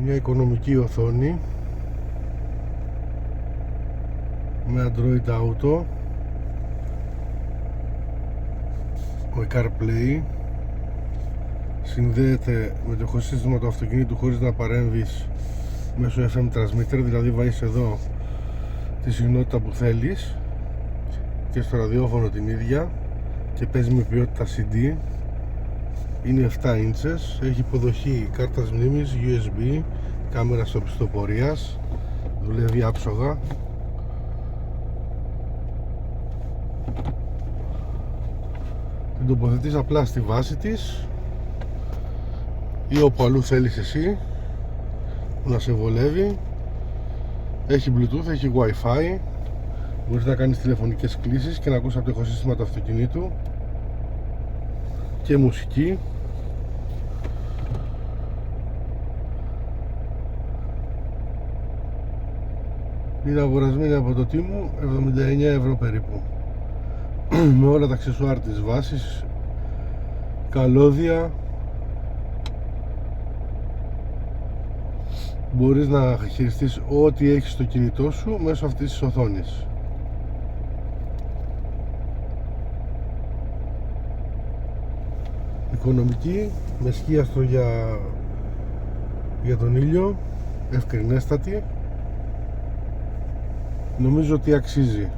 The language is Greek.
Μια οικονομική οθόνη με Android Auto, με CarPlay, συνδέεται με το ηχοσύστημα του αυτοκινήτου χωρίς να παρέμβεις μέσω FM transmitter, δηλαδή βάζεις εδώ τη συχνότητα που θέλεις και στο ραδιόφωνο την ίδια και παίζει με ποιότητα CD. Είναι 7 inches, έχει υποδοχή κάρτας μνήμης, USB, κάμερα οπισθοπορίας, δουλεύει άψογα. Την τοποθετείς απλά στη βάση της ή όπου αλλού θέλεις εσύ που να σε βολεύει. Έχει Bluetooth, έχει Wi-Fi, μπορείς να κάνεις τηλεφωνικές κλήσεις και να ακούσεις από το ηχοσύστημα του αυτοκινήτου και μουσική. Είναι αγορασμένη από το Temu, 79 ευρώ περίπου, με όλα τα αξεσουάρ της βάσης, καλώδια. Μπορείς να χειριστείς ό,τι έχεις στο κινητό σου μέσω αυτής της οθόνης. Οικονομική, με σκίαστρο για τον ήλιο, ευκρινέστατη. Νομίζω ότι αξίζει.